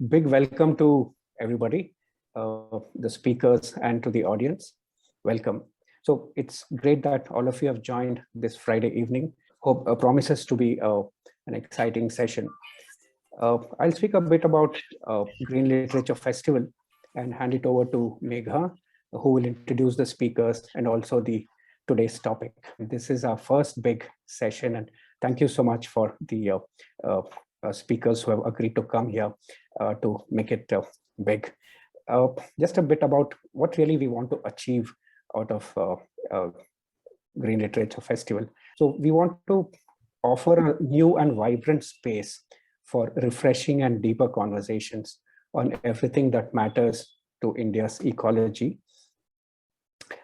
big welcome to everybody, the speakers and to the audience. Welcome. So it's great that all of you have joined this Friday evening. Hope promises to be an exciting session. I'll speak a bit about Green Literature Festival and hand it over to Megha, who will introduce the speakers and also the today's topic. This is our first big session, and thank you so much for the speakers who have agreed to come here to make it big. Just a bit about what really we want to achieve out of Green Literature Festival. So we want to offer a new and vibrant space for refreshing and deeper conversations on everything that matters to India's ecology.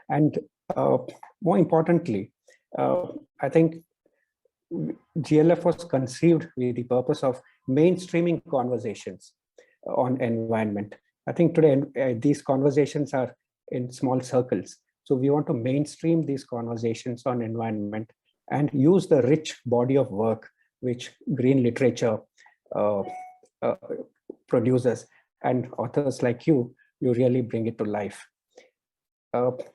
And more importantly, I think GLF was conceived with the purpose of mainstreaming conversations on environment. I think today these conversations are in small circles. So we want to mainstream these conversations on environment and use the rich body of work which green literature produces, and authors like you really bring it to life.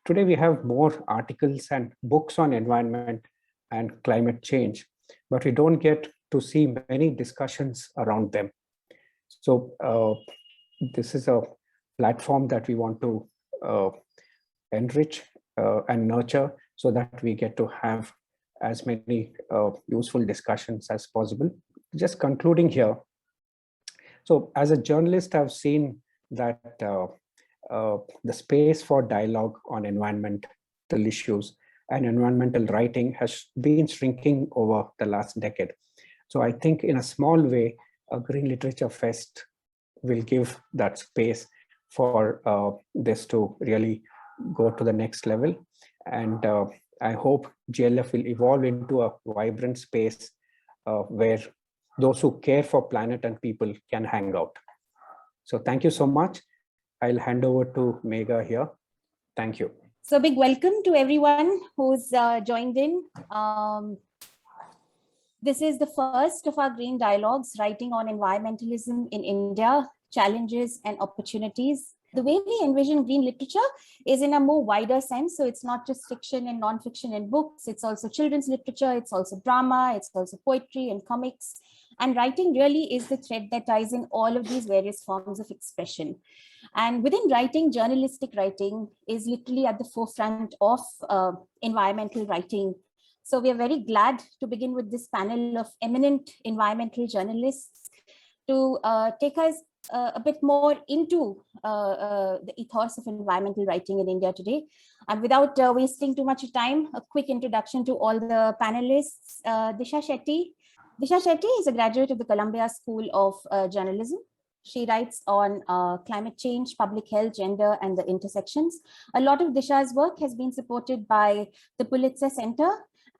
Today we have more articles and books on environment and climate change, but we don't get to see many discussions around them. So this is a platform that we want to enrich and nurture so that we get to have as many useful discussions as possible. Just concluding here. So as a journalist, I've seen that the space for dialogue on environmental issues and environmental writing has been shrinking over the last decade. So I think in a small way, a Green Literature Fest will give that space for this to really go to the next level. And I hope GLF will evolve into a vibrant space where those who care for planet and people can hang out. So thank you so much. I'll hand over to Megha here. Thank you. So big welcome to everyone who's joined in. This is the first of our Green Dialogues, writing on environmentalism in India, challenges and opportunities. The way we envision green literature is in a more wider sense. So it's not just fiction and non-fiction and books. It's also children's literature. It's also drama. It's also poetry and comics. And writing really is the thread that ties in all of these various forms of expression. And within writing, journalistic writing is literally at the forefront of environmental writing. So we are very glad to begin with this panel of eminent environmental journalists to take us a bit more into the ethos of environmental writing in India today. And without wasting too much time, a quick introduction to all the panelists. Disha Shetty. Disha Shetty is a graduate of the Columbia School of Journalism. She writes on climate change, public health, gender, and the intersections. A lot of Disha's work has been supported by the Pulitzer Center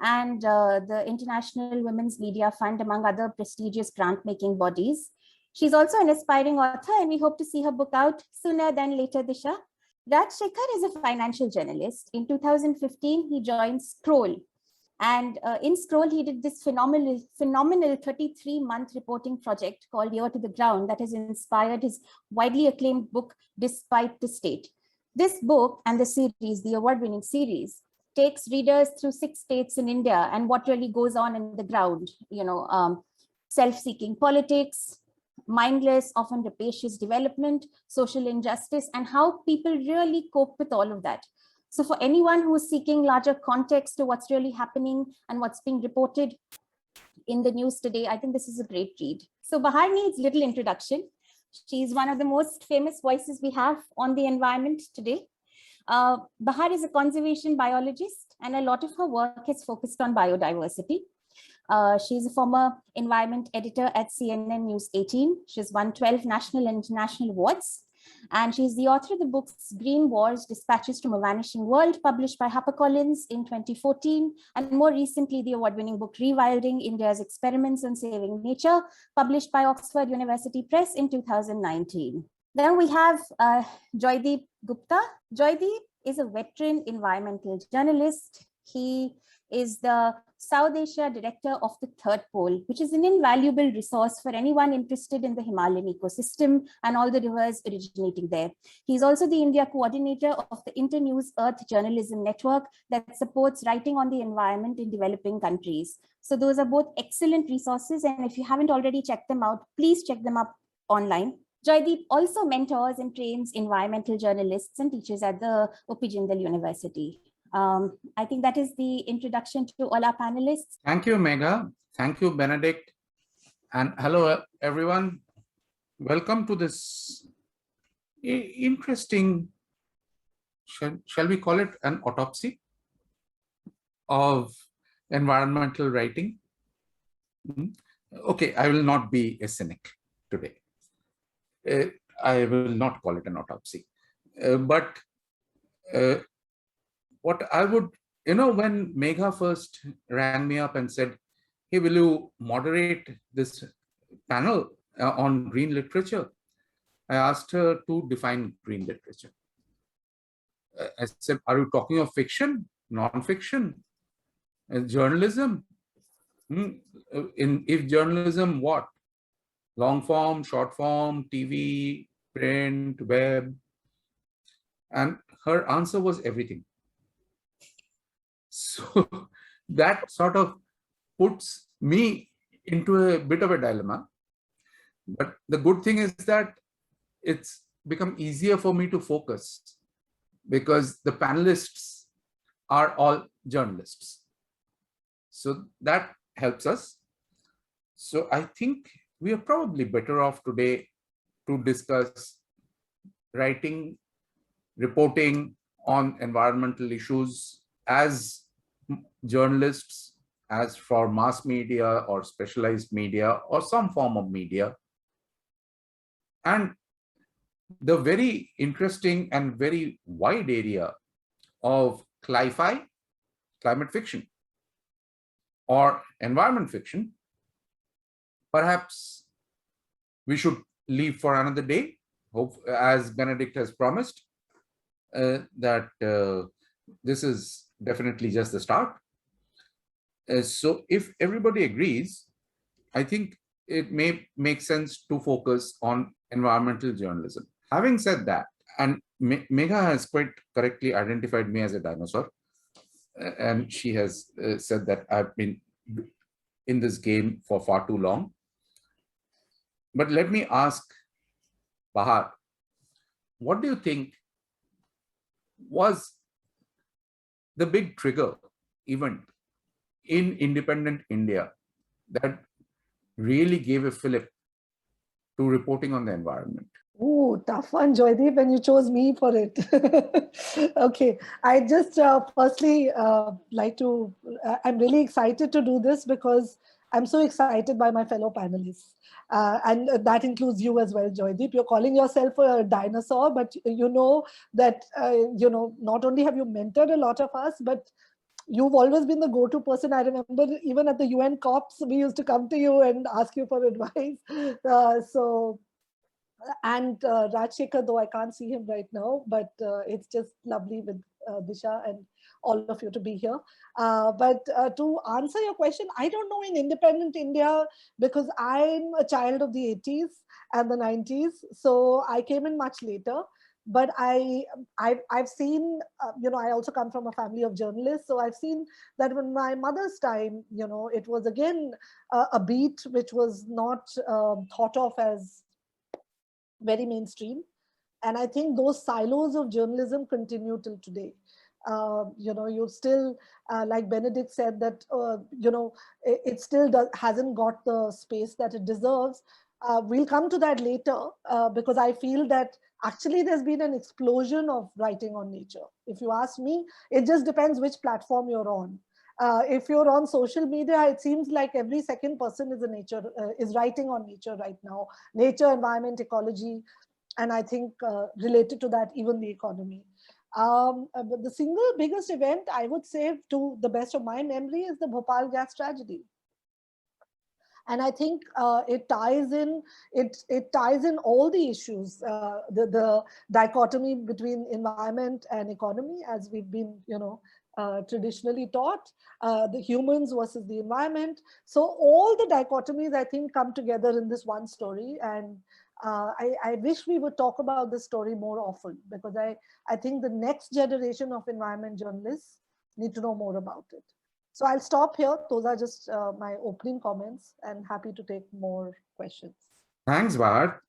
and the International Women's Media Fund, among other prestigious grant-making bodies. She's also an aspiring author, and we hope to see her book out sooner than later, Disha. Raj Shekhar is a financial journalist. In 2015, he joined Scroll. And in Scroll, he did this phenomenal 33-month reporting project called Ear to the Ground that has inspired his widely acclaimed book, Despite the State. This book and the series, the award-winning series, takes readers through 6 states in India and what really goes on in the ground, self-seeking politics, mindless, often rapacious development, social injustice, and how people really cope with all of that. So for anyone who is seeking larger context to what's really happening and what's being reported in the news today, I think this is a great read. So Bahar needs little introduction. She's one of the most famous voices we have on the environment today. Bahar is a conservation biologist, and a lot of her work is focused on biodiversity. She's a former environment editor at CNN News 18. She's won 12 national and international awards. And she's the author of the books Green Wars, Dispatches from a Vanishing World, published by HarperCollins in 2014. And more recently, the award-winning book Rewilding India's Experiments on Saving Nature, published by Oxford University Press in 2019. Then we have Joydeep Gupta. Joydeep is a veteran environmental journalist. He is the South Asia Director of the Third Pole, which is an invaluable resource for anyone interested in the Himalayan ecosystem and all the rivers originating there. He's also the India coordinator of the Internews Earth Journalism Network that supports writing on the environment in developing countries. So those are both excellent resources. And if you haven't already checked them out, please check them up online. Joydeep also mentors and trains environmental journalists and teachers at the O.P. Jindal University. I think that is the introduction to all our panelists. Thank you, Megha. Thank you, Benedict. And hello, everyone. Welcome to this interesting, shall we call it an autopsy of environmental writing? Okay, I will not be a cynic today. I will not call it an autopsy. But what I would, when Megha first rang me up and said, hey, will you moderate this panel on green literature? I asked her to define green literature. I said, are you talking of fiction, non-fiction, journalism? If journalism, what? Long form, short form, TV, print, web. And her answer was everything. So that sort of puts me into a bit of a dilemma. But the good thing is that it's become easier for me to focus because the panelists are all journalists. So that helps us. So I think we are probably better off today to discuss writing, reporting on environmental issues as journalists, as for mass media or specialized media or some form of media. And the very interesting and very wide area of cli-fi, climate fiction, or environment fiction, perhaps we should leave for another day, as Benedict has promised, that this is definitely just the start. So if everybody agrees, I think it may make sense to focus on environmental journalism. Having said that, and Megha has quite correctly identified me as a dinosaur, and she has said that I've been in this game for far too long. But let me ask Bahar, what do you think was the big trigger event in independent India that really gave a fillip to reporting on the environment? Ooh, tough one, Joydeep, and you chose me for it. Okay, I just firstly like to, I'm really excited to do this because I'm so excited by my fellow panelists. And that includes you as well, Joydeep. You're calling yourself a dinosaur, but you know that, not only have you mentored a lot of us, but you've always been the go-to person. I remember even at the UN COPs, we used to come to you and ask you for advice. And Rajshekhar, though I can't see him right now, but it's just lovely with Disha and all of you to be here. But to answer your question, I don't know in independent India, because I'm a child of the 80s and the 90s. So I came in much later. But I've seen, I also come from a family of journalists. So I've seen that when my mother's time, it was again a beat which was not thought of as very mainstream. And I think those silos of journalism continue till today. You still, like Benedict said, that, it still hasn't got the space that it deserves. We'll come to that later because I feel that actually there's been an explosion of writing on nature. If you ask me, it just depends which platform you're on. If you're on social media, it seems like every second person is writing on nature right now. Nature, environment, ecology, and I think related to that, even the economy. But the single biggest event, I would say, to the best of my memory, is the Bhopal gas tragedy. And I think it ties in all the issues, the dichotomy between environment and economy, as we've been, traditionally taught, the humans versus the environment. So all the dichotomies, I think, come together in this one story. And I wish we would talk about this story more often, because I think the next generation of environment journalists need to know more about it. So I'll stop here. Those are just my opening comments, and happy to take more questions. Thanks, Bahar.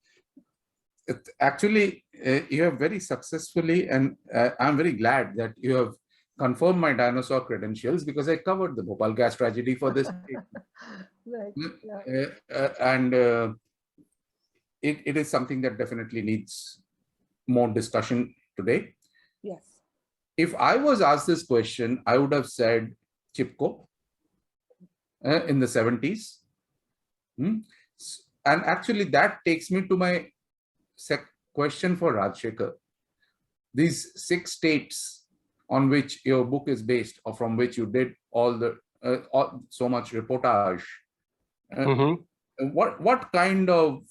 Actually, you have very successfully, and I'm very glad that you have confirmed my dinosaur credentials, because I covered the Bhopal gas tragedy for this. Right. Yeah. And it is something that definitely needs more discussion today. Yes. If I was asked this question, I would have said Chipko in the 70s. And actually, that takes me to my question for Rajshekhar. These 6 states on which your book is based, or from which you did all the so much reportage. What kind of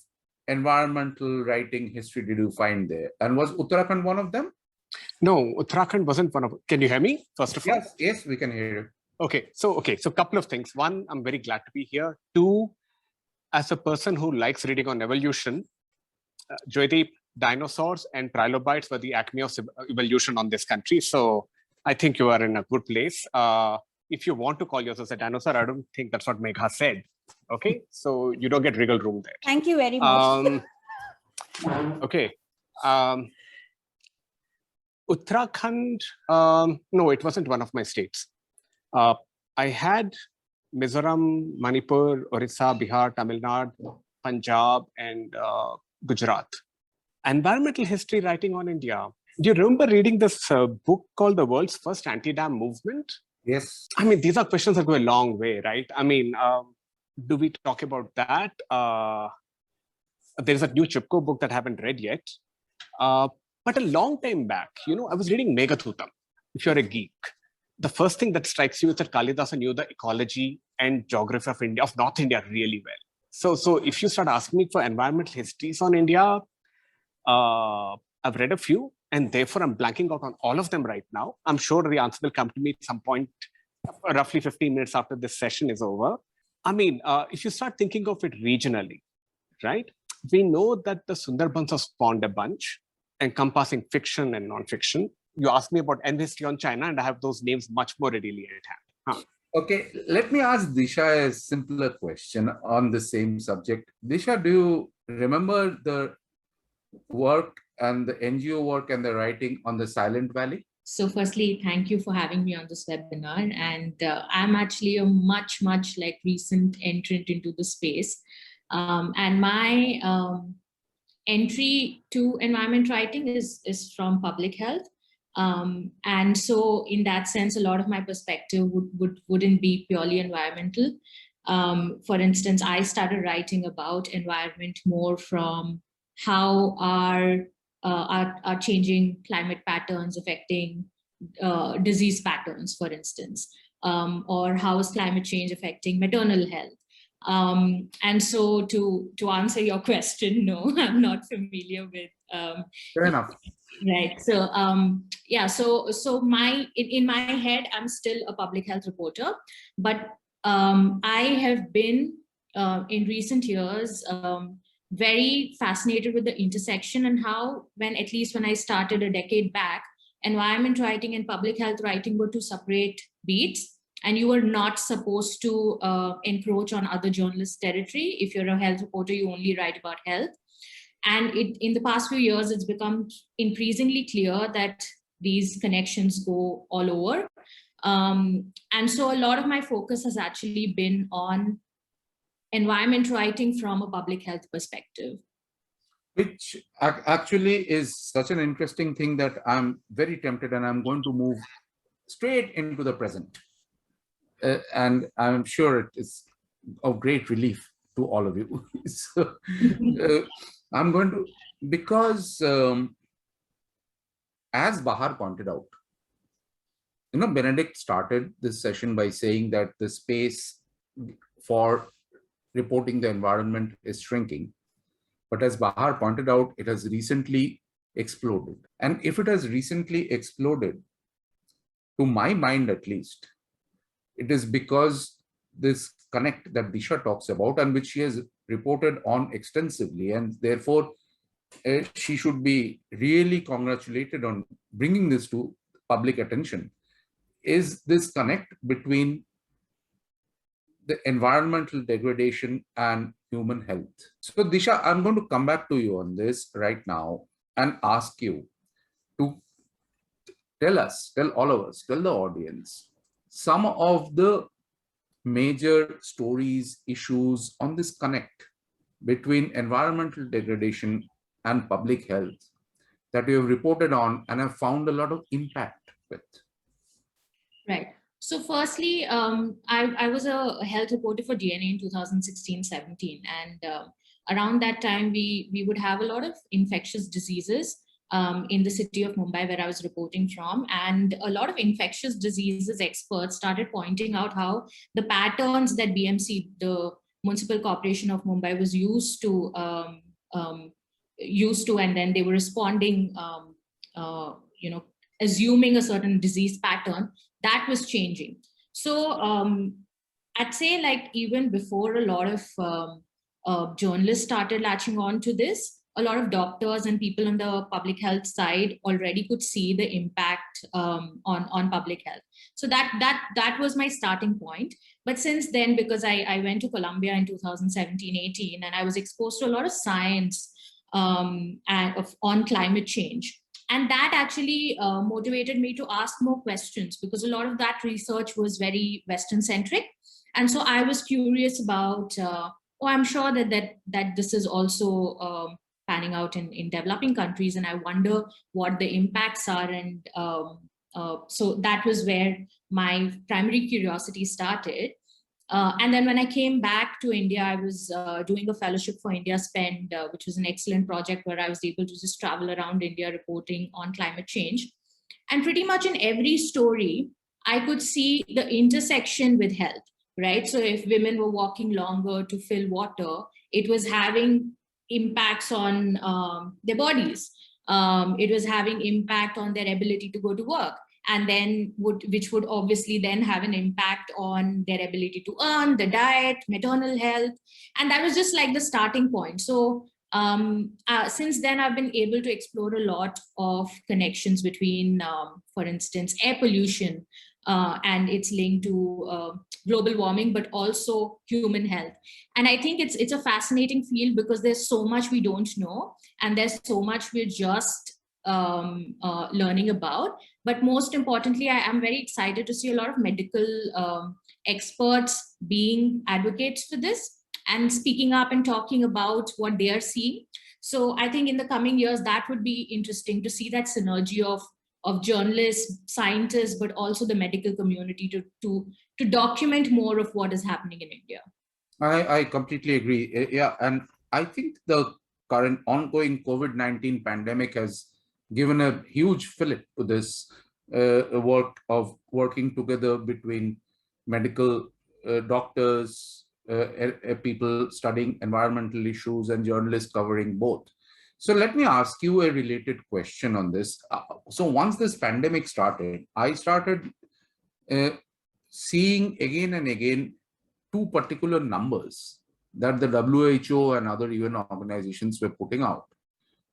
environmental writing history did you find there? And was Uttarakhand one of them? No, Uttarakhand wasn't one of. Can you hear me? First of all, yes, we can hear you. Okay, so a couple of things. One, I'm very glad to be here. Two, as a person who likes reading on evolution, Joydeep, dinosaurs and trilobites were the acme of evolution on this country. So I think you are in a good place. If you want to call yourself a dinosaur, I don't think that's what Megha said. Okay, so you don't get wriggle room there. Thank you very much. Okay. Uttarakhand, no, it wasn't one of my states. I had Mizoram, Manipur, Orissa, Bihar, Tamil Nadu, Punjab, and Gujarat. Environmental history writing on India. Do you remember reading this book called The World's First Anti-Dam Movement? Yes. I mean, these are questions that go a long way, right? I mean, do we talk about that? There's a new Chipko book that I haven't read yet. But a long time back, I was reading Meghatootam. If you're a geek, the first thing that strikes you is that Kalidasa knew the ecology and geography of India, of North India, really well. So if you start asking me for environmental histories on India, I've read a few, and therefore I'm blanking out on all of them right now. I'm sure the answer will come to me at some point, roughly 15 minutes after this session is over. I mean, if you start thinking of it regionally, right? We know that the Sundarbans have spawned a bunch, encompassing fiction and non-fiction. You ask me about history on China, and I have those names much more readily at hand. Okay, let me ask Disha a simpler question on the same subject. Disha, do you remember the work and the NGO work and the writing on the Silent Valley? So firstly, thank you for having me on this webinar. And I'm actually a much like recent entrant into the space. And my entry to environment writing is from public health. And so in that sense, a lot of my perspective wouldn't be purely environmental. For instance, I started writing about environment more from how our changing climate patterns affecting disease patterns, for instance, or how is climate change affecting maternal health. And so to answer your question, no, I'm not familiar with. Fair enough. Right. So yeah. So in my head, I'm still a public health reporter, but I have been in recent years very fascinated with the intersection and how, at least when I started a decade back, environment writing and public health writing were two separate beats, and you were not supposed to encroach on other journalists' territory. If you're a health reporter, you only write about health. And in the past few years, it's become increasingly clear that these connections go all over. And so a lot of my focus has actually been on environment writing from a public health perspective. Which actually is such an interesting thing that I'm very tempted, and I'm going to move straight into the present. And I'm sure it is of great relief to all of you. So, I'm going to, because as Bahar pointed out, Benedict started this session by saying that the space for reporting the environment is shrinking. But as Bahar pointed out, it has recently exploded. And if it has recently exploded, to my mind at least, it is because this connect that Disha talks about and which she has reported on extensively, and therefore she should be really congratulated on bringing this to public attention, is this connect between the environmental degradation and human health. So Disha, I'm going to come back to you on this right now and ask you to tell all of us, tell the audience some of the major stories, issues on this connect between environmental degradation and public health that you have reported on and have found a lot of impact with. Right. So firstly, I was a health reporter for DNA in 2016-17. And around that time, we would have a lot of infectious diseases in the city of Mumbai, where I was reporting from. And a lot of infectious diseases experts started pointing out how the patterns that BMC, the Municipal Corporation of Mumbai, was used to, and then they were responding, assuming a certain disease pattern, that was changing. So I'd say, like, even before a lot of journalists started latching on to this, a lot of doctors and people on the public health side already could see the impact on public health. So that was my starting point. But since then, because I went to Columbia in 2017-18, and I was exposed to a lot of science on climate change. And that actually motivated me to ask more questions, because a lot of that research was very Western centric. And so I was curious about, I'm sure that this is also panning out in developing countries, and I wonder what the impacts are. And so that was where my primary curiosity started. And then when I came back to India, I was doing a fellowship for India Spend, which was an excellent project where I was able to just travel around India reporting on climate change. And pretty much in every story, I could see the intersection with health, right? So if women were walking longer to fill water, it was having impacts on their bodies. It was having impact on their ability to go to work. And then which would obviously then have an impact on their ability to earn, the diet, maternal health. And that was just like the starting point. So since then, I've been able to explore a lot of connections between, for instance, air pollution and its link to global warming, but also human health. And I think it's a fascinating field, because there's so much we don't know, and there's so much we're just learning about. But most importantly, I am very excited to see a lot of medical experts being advocates for this and speaking up and talking about what they are seeing. So I think in the coming years, that would be interesting to see that synergy of journalists, scientists, but also the medical community to document more of what is happening in India. I completely agree. Yeah, and I think the current ongoing COVID-19 pandemic has given a huge fillip to this work of working together between medical doctors, people studying environmental issues, and journalists covering both. So let me ask you a related question on this. So once this pandemic started, I started seeing again and again two particular numbers that the WHO and other UN organizations were putting out.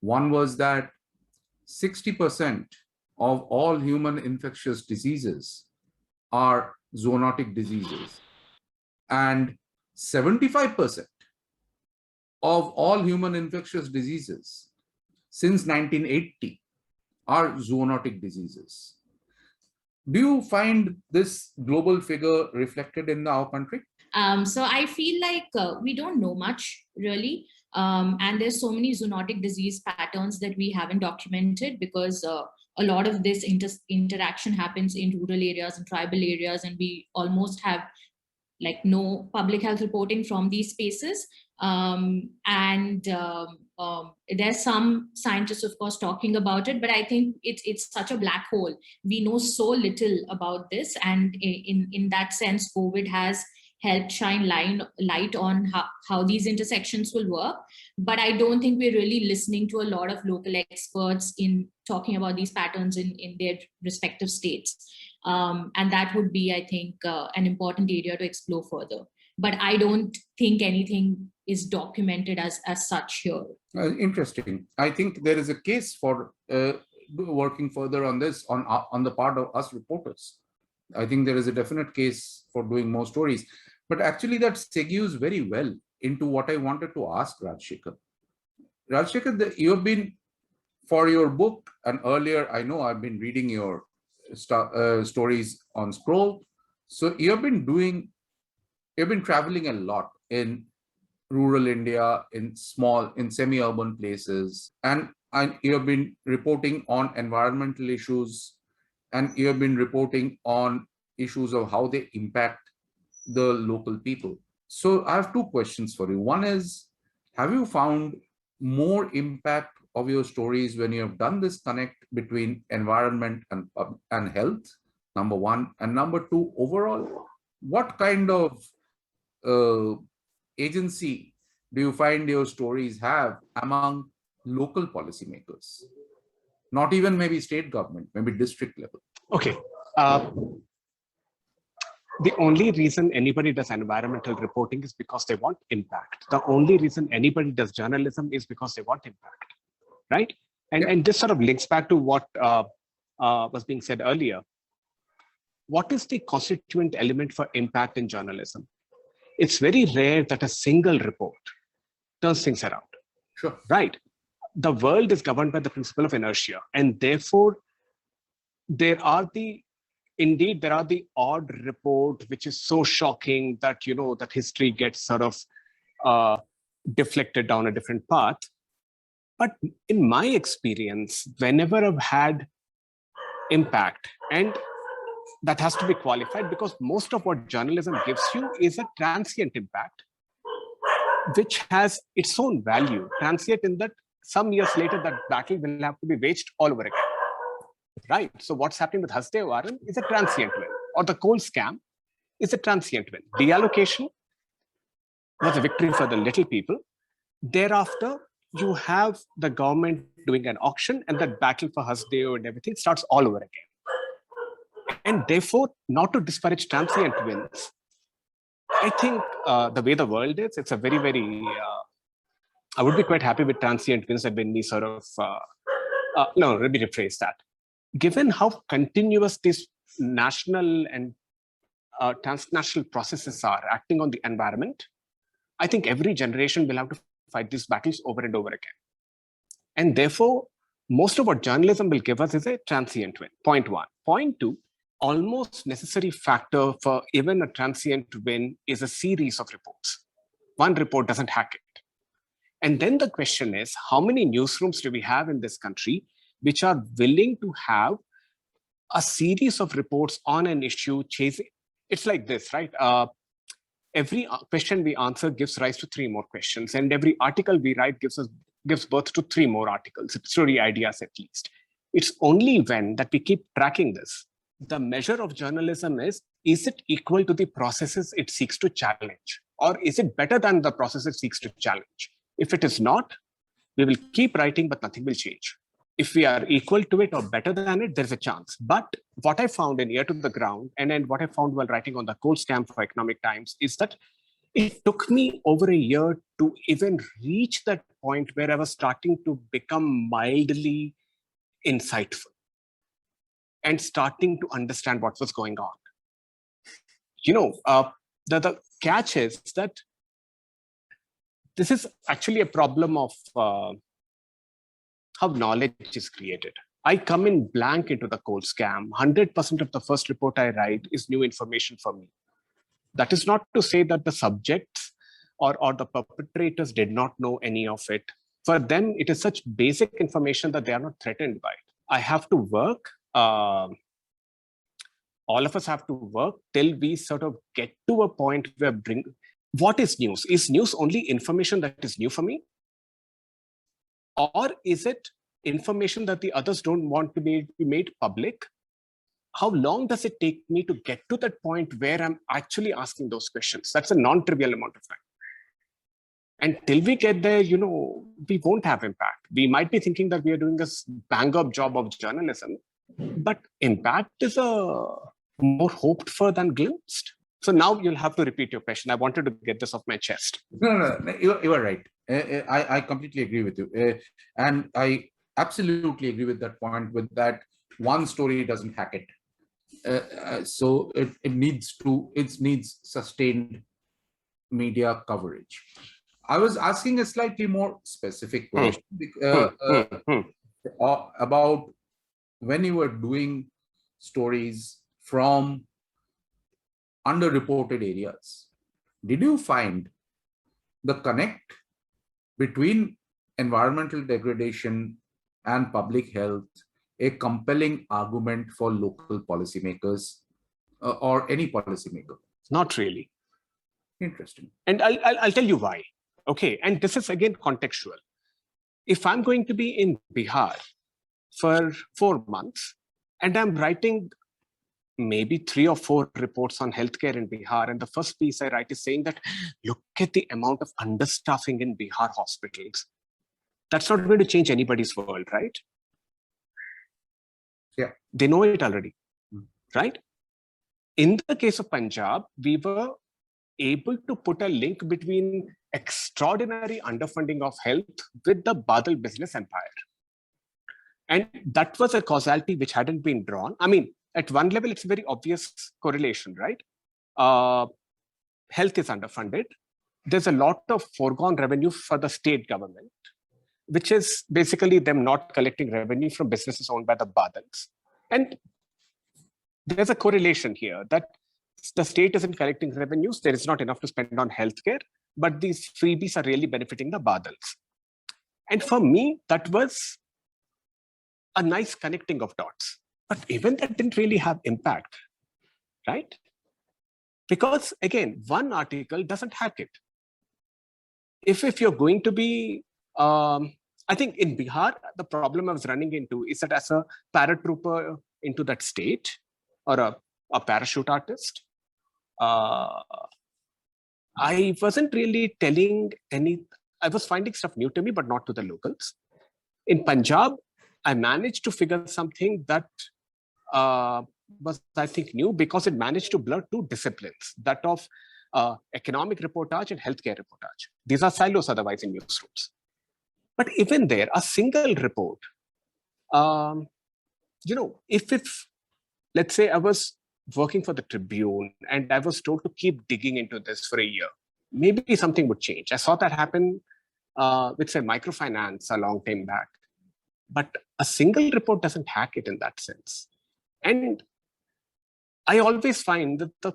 One was that 60% of all human infectious diseases are zoonotic diseases, and 75% of all human infectious diseases since 1980 are zoonotic diseases. Do you find this global figure reflected in our country? So I feel like we don't know much, really. And there's so many zoonotic disease patterns that we haven't documented, because a lot of this interaction happens in rural areas and tribal areas, and we almost have like no public health reporting from these spaces. There's some scientists, of course, talking about it, but I think it's such a black hole. We know so little about this, and in that sense, COVID has helped shine light on how these intersections will work. But I don't think we're really listening to a lot of local experts in talking about these patterns in their respective states. And that would be, I think, an important area to explore further. But I don't think anything is documented as such here. Interesting. I think there is a case for working further on this on the part of us reporters. I think there is a definite case for doing more stories. But actually that segues very well into what I wanted to ask Rajshekhar. Rajshekhar, you have been, for your book, and earlier I know I've been reading your stories on Scroll. So you've been traveling a lot in rural India, in semi-urban places, and you have been reporting on environmental issues, and you have been reporting on issues of how they impact the local people. So I have two questions for you. One is, have you found more impact of your stories when you have done this connect between environment and health? Number one. And number two, overall, what kind of agency do you find your stories have among local policymakers? Not even maybe state government, maybe district level. Okay. The only reason anybody does environmental reporting is because they want impact. The only reason anybody does journalism is because they want impact, right? And this sort of links back to what was being said earlier. What is the constituent element for impact in journalism? It's very rare that a single report turns things around. Sure. Right. The world is governed by the principle of inertia, and therefore there are the odd report which is so shocking that that history gets sort of deflected down a different path. But in my experience, whenever I've had impact, and that has to be qualified because most of what journalism gives you is a transient impact, which has its own value. Transient in that some years later, that battle will have to be waged all over again. Right. So what's happening with Hasdeo Varan is a transient win, or the coal scam is a transient win. Deallocation was a victory for the little people. Thereafter, you have the government doing an auction, and that battle for Hasdeo and everything starts all over again. And therefore, not to disparage transient wins, I think the way the world is, it's a very, very, I would be quite happy with transient wins that when we sort of, no, let me rephrase that. Given how continuous these national and transnational processes are acting on the environment, I think every generation will have to fight these battles over and over again. And therefore, most of what journalism will give us is a transient win, point one. Point two, almost necessary factor for even a transient win is a series of reports. One report doesn't hack it. And then the question is, how many newsrooms do we have in this country which are willing to have a series of reports on an issue chasing? It's like this, right? Every question we answer gives rise to 3 more questions, and every article we write gives birth to 3 more articles, story ideas at least. It's only when that we keep tracking this. The measure of journalism is it equal to the processes it seeks to challenge? Or is it better than the processes it seeks to challenge? If it is not, we will keep writing, but nothing will change. If we are equal to it or better than it, there's a chance. But what I found in Ear to the Ground, and then what I found while writing on the coal scam for Economic Times, is that it took me over a year to even reach that point where I was starting to become mildly insightful and starting to understand what was going on. The catch is that this is actually a problem of how knowledge is created. I come in blank into the coal scam. 100% of the first report I write is new information for me. That is not to say that the subjects or the perpetrators did not know any of it. For them, it is such basic information that they are not threatened by it. I have to work. All of us have to work till we sort of get to a point where what is news? Is news only information that is new for me? Or is it information that the others don't want to be made public? How long does it take me to get to that point where I'm actually asking those questions? That's a non-trivial amount of time. And till we get there, we won't have impact. We might be thinking that we are doing this bang-up job of journalism, but impact is a more hoped for than glimpsed? So now you'll have to repeat your question. I wanted to get this off my chest. No, you are right. I completely agree with you. And I absolutely agree with that point, with that one story doesn't hack it. So it needs sustained media coverage. I was asking a slightly more specific question about when you were doing stories from underreported areas. Did you find the connect between environmental degradation and public health a compelling argument for local policymakers or any policymaker? Not really. Interesting. And I'll tell you why. Okay, and this is again contextual. If I'm going to be in Bihar for 4 months and I'm writing maybe 3 or 4 reports on healthcare in Bihar, and the first piece I write is saying that, look at the amount of understaffing in Bihar hospitals. That's not going to change anybody's world, right? Yeah. They know it already, right? In the case of Punjab, we were able to put a link between extraordinary underfunding of health with the Badal business empire. And that was a causality which hadn't been drawn. I mean, at one level, it's a very obvious correlation, right? Health is underfunded. There's a lot of foregone revenue for the state government, which is basically them not collecting revenue from businesses owned by the Badals. And there's a correlation here that the state isn't collecting revenues. There is not enough to spend on healthcare, but these freebies are really benefiting the Badals. And for me, that was a nice connecting of dots. But even that didn't really have impact, right? Because again, one article doesn't hack it. If you're going to be, I think in Bihar, the problem I was running into is that as a paratrooper into that state or a parachute artist, I wasn't really telling I was finding stuff new to me, but not to the locals. In Punjab, I managed to figure something that was, I think, new because it managed to blur 2 disciplines, that of economic reportage and healthcare reportage. These are silos otherwise in newsrooms. But even there, a single report, if let's say I was working for the Tribune and I was told to keep digging into this for a year, maybe something would change. I saw that happen with, say, microfinance a long time back. But a single report doesn't hack it in that sense. And I always find that the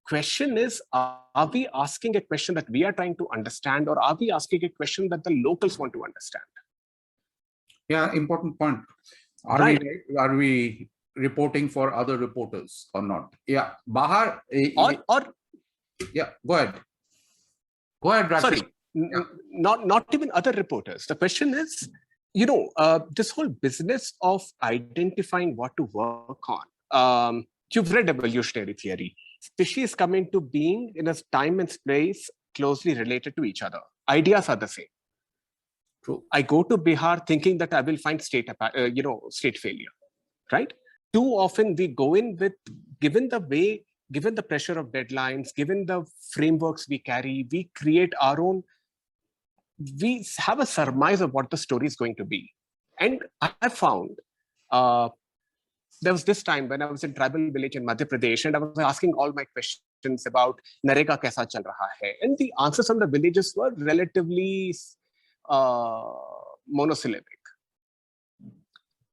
question is, are we asking a question that we are trying to understand, or are we asking a question that the locals want to understand? Yeah, important point. Are we reporting for other reporters or not? Yeah, Bahar. Yeah, go ahead. Go ahead, Rashi. Sorry, not even other reporters. The question is, this whole business of identifying what to work on. You've read evolutionary theory. Species come into being in a time and space closely related to each other. Ideas are the same. True. I go to Bihar thinking that I will find state failure, right? Too often we go in with, given the pressure of deadlines, given the frameworks we carry, we create our own. We have a surmise of what the story is going to be. And I found there was this time when I was in tribal village in Madhya Pradesh, and I was asking all my questions about Narega kaisa chal raha hai. And the answers from the villages were relatively monosyllabic.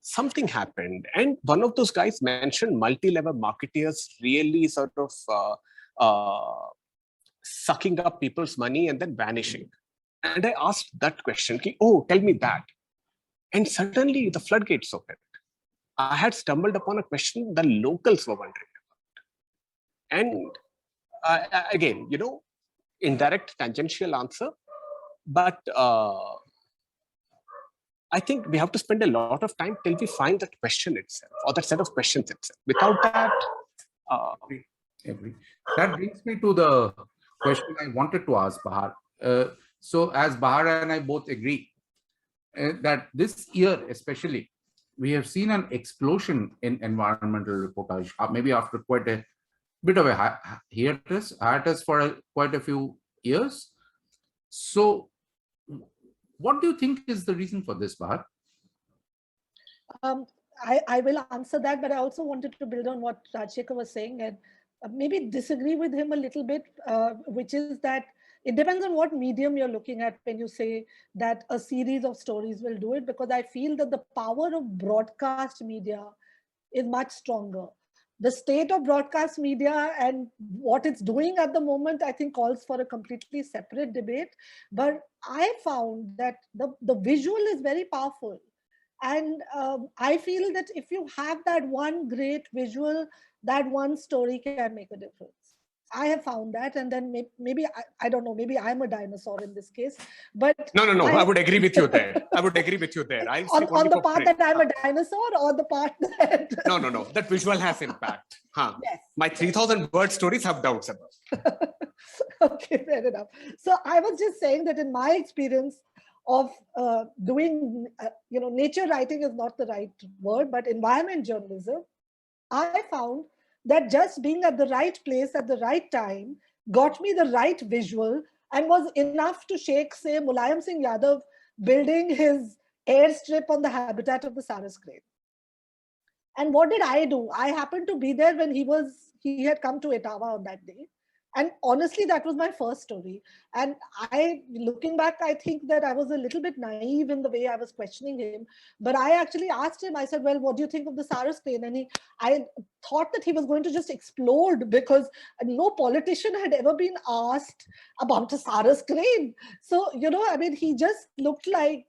Something happened. And one of those guys mentioned multi-level marketeers really sort of sucking up people's money and then vanishing. And I asked that question, oh, tell me that. And suddenly the floodgates opened. I had stumbled upon a question the locals were wondering about. And again, indirect tangential answer, but I think we have to spend a lot of time till we find that question itself or that set of questions itself. Without that, Agree. That brings me to the question I wanted to ask Bahar. So as Bahar and I both agree that this year especially, we have seen an explosion in environmental reportage, maybe after quite a bit of a hiatus for quite a few years. So what do you think is the reason for this, Bahar? I will answer that, but I also wanted to build on what Rajshekhar was saying and maybe disagree with him a little bit, which is that it depends on what medium you're looking at when you say that a series of stories will do it, because I feel that the power of broadcast media is much stronger. The state of broadcast media and what it's doing at the moment, I think calls for a completely separate debate. But I found that the visual is very powerful. And I feel that if you have that one great visual, that one story can make a difference. I have found that, and then maybe I don't know, maybe I'm a dinosaur in this case, but No, I would agree with you there. I would agree with you there. I'll speak on only the for part print. that I'm a dinosaur, or the part that No. That visual has impact. Huh. Yes. My 3,000 word stories have doubts about. Okay, fair enough. So I was just saying that in my experience of doing, nature writing is not the right word, but environment journalism, I found that just being at the right place at the right time got me the right visual and was enough to shake, say, Mulayam Singh Yadav building his airstrip on the habitat of the Saras crane. And what did I do? I happened to be there when he had come to Etawah on that day. And honestly, that was my first story. And looking back, I think that I was a little bit naive in the way I was questioning him. But I actually asked him, I said, well, what do you think of the Saras crane? And I thought that he was going to just explode because no politician had ever been asked about a Saras crane. So, he just looked like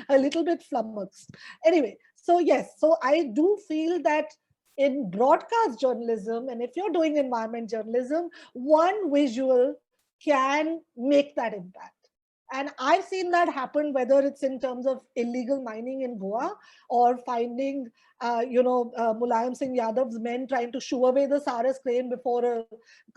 a little bit flummoxed. Anyway, so yes, so I do feel that in broadcast journalism, and if you're doing environment journalism, one visual can make that impact. And I've seen that happen, whether it's in terms of illegal mining in Goa or finding, Mulayam Singh Yadav's men trying to shoo away the Saras crane before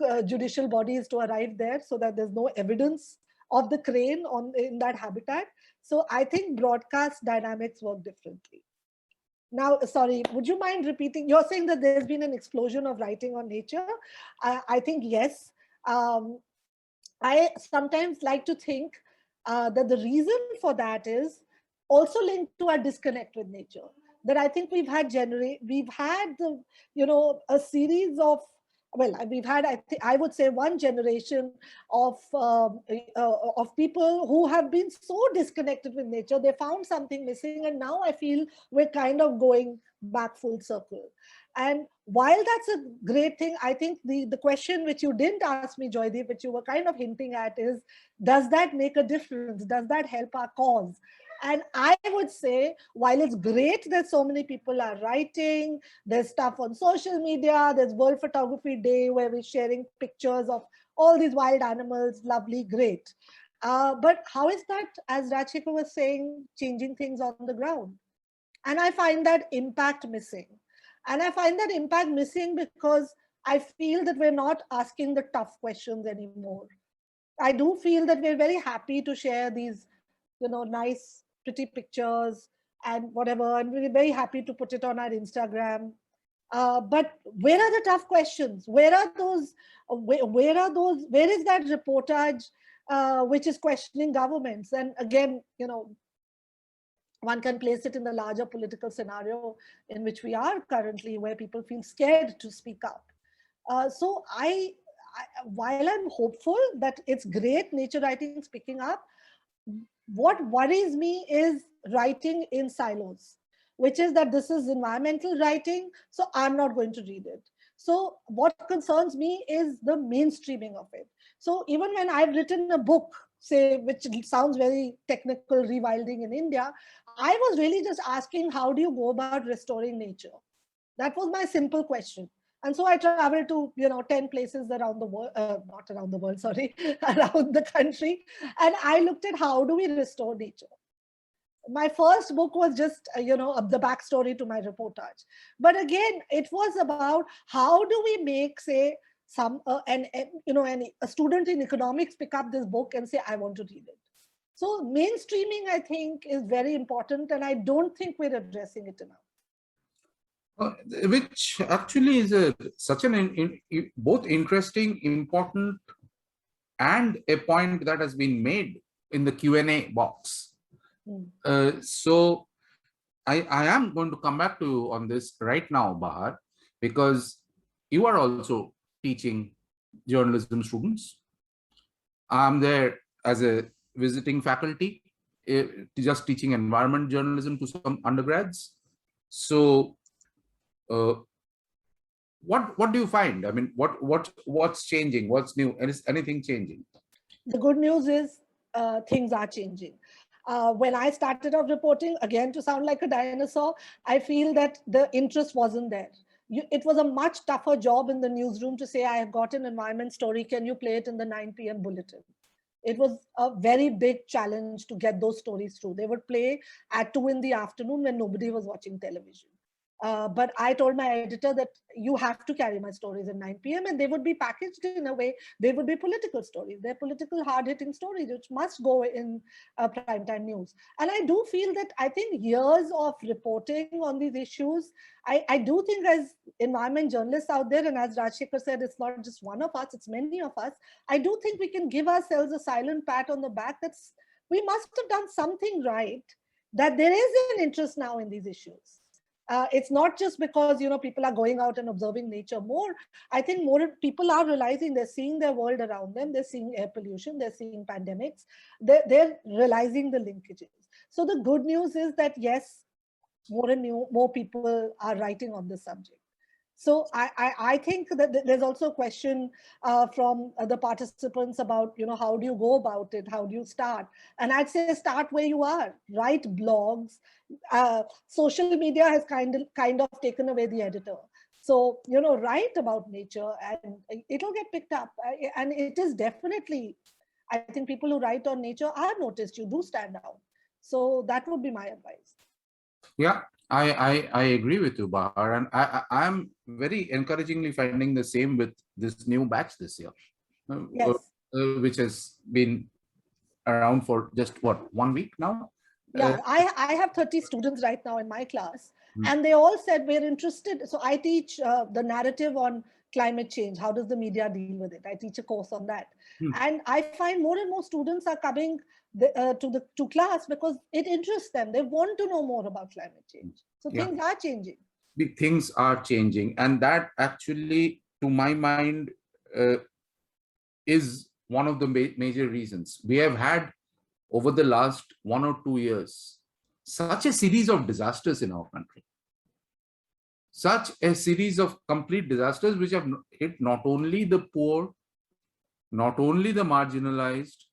a judicial body is to arrive there so that there's no evidence of the crane in that habitat. So I think broadcast dynamics work differently. Now, sorry, would you mind repeating? You're saying that there's been an explosion of writing on nature. I think yes. I sometimes like to think that the reason for that is also linked to our disconnect with nature. That I think we've had a series of, we've had, I would say, one generation of people who have been so disconnected with nature. They found something missing, and now I feel we're kind of going back full circle. And while that's a great thing, I think the question which you didn't ask me, Joydeep, which you were kind of hinting at is, does that make a difference? Does that help our cause? And I would say, while it's great that so many people are writing, there's stuff on social media, there's World Photography Day where we're sharing pictures of all these wild animals, lovely, great. But how is that, as Rajshekhar was saying, changing things on the ground? And I find that impact missing. And I find that impact missing because I feel that we're not asking the tough questions anymore. I do feel that we're very happy to share these, nice, pretty pictures and whatever, and we're very happy to put it on our Instagram. But where are the tough questions? Where are those? Where is that reportage which is questioning governments? And again, one can place it in the larger political scenario in which we are currently, where people feel scared to speak up. So while I'm hopeful that it's great nature writing is picking up, what worries me is writing in silos, which is that this is environmental writing, so I'm not going to read it. So what concerns me is the mainstreaming of it. So even when I've written a book, say, which sounds very technical, rewilding in India, I was really just asking, how do you go about restoring nature? That was my simple question. And so I traveled to, 10 places around the world, not around the world, sorry, around the country. And I looked at how do we restore nature? My first book was just, the backstory to my reportage. But again, it was about how do we make, say, a student in economics pick up this book and say, I want to read it. So mainstreaming, I think, is very important, and I don't think we're addressing it enough. Which actually is such an both interesting, important, and a point that has been made in the Q&A box. So I am going to come back to you on this right now, Bahar, because you are also teaching journalism students. I'm there as a visiting faculty, just teaching environment journalism to some undergrads. So what do you find? I mean, what's changing? What's new? Is anything changing? The good news is things are changing. When I started off reporting, again, to sound like a dinosaur, I feel that the interest wasn't there. It was a much tougher job in the newsroom to say, I have got an environment story, can you play it in the 9 p.m. bulletin? It was a very big challenge to get those stories through. They would play at 2 in the afternoon when nobody was watching television. But I told my editor that you have to carry my stories at 9 p.m. and they would be packaged in a way, they would be political stories. They're political hard-hitting stories, which must go in primetime news. And I do feel that I think years of reporting on these issues, I do think as environment journalists out there, and as Rajshekhar said, it's not just one of us, it's many of us. I do think we can give ourselves a silent pat on the back that we must have done something right, that there is an interest now in these issues. It's not just because, people are going out and observing nature more. I think more people are realizing they're seeing their world around them. They're seeing air pollution. They're seeing pandemics. They're realizing the linkages. So the good news is that, yes, more people are writing on this subject. So I think that there's also a question from the participants about, how do you go about it? How do you start? And I'd say start where you are. Write blogs. Social media has kind of taken away the editor. So, write about nature and it'll get picked up. And it is definitely, I think people who write on nature are noticed. You do stand out. So that would be my advice. Yeah, I agree with you, Bahar, and I'm very encouragingly finding the same with this new batch this year, Yes. Which has been around for just 1 week now. Yeah, I have 30 students right now in my class, and they all said we're interested. So I teach the narrative on climate change. How does the media deal with it? I teach a course on that. And I find more and more students are coming to class because it interests them. They want to know more about climate change. So things are changing. Big things are changing. And that actually, to my mind, is one of the major reasons. We have had, over the last 1 or 2 years, such a series of disasters in our country. Such a series of complete disasters which have hit not only the poor, not only the marginalized,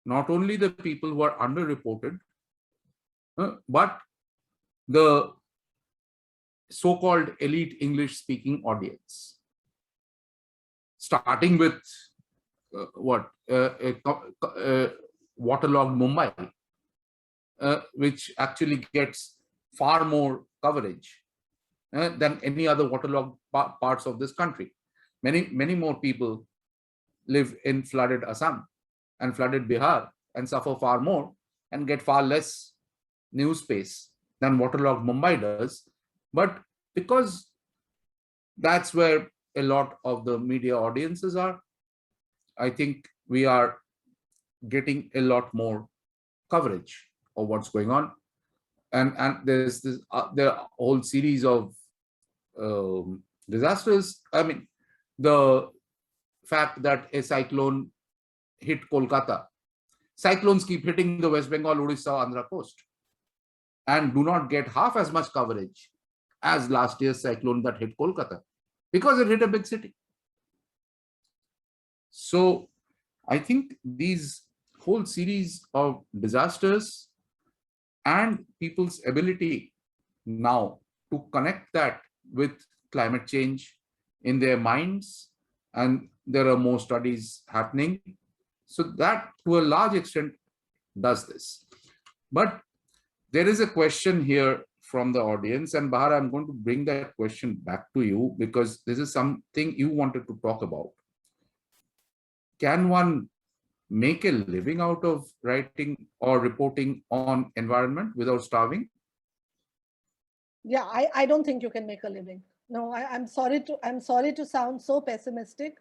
not only the people who are underreported, but the so-called elite English-speaking audience. Starting with waterlogged Mumbai, which actually gets far more coverage than any other waterlogged parts of this country. Many more people live in flooded Assam and flooded Bihar and suffer far more and get far less news space than waterlogged Mumbai does. But because that's where a lot of the media audiences are, I think we are getting a lot more coverage of what's going on. And there's this there are a whole series of disasters. I mean, the fact that a cyclone hit Kolkata. Cyclones keep hitting the West Bengal, Odisha, Andhra coast and do not get half as much coverage as last year's cyclone that hit Kolkata because it hit a big city. So I think these whole series of disasters and people's ability now to connect that with climate change in their minds, and there are more studies happening. So that to a large extent does this. But there is a question here from the audience, and Bahar, I'm going to bring that question back to you because this is something you wanted to talk about. Can one make a living out of writing or reporting on environment without starving? Yeah, I don't think you can make a living. No, I'm sorry to sound so pessimistic,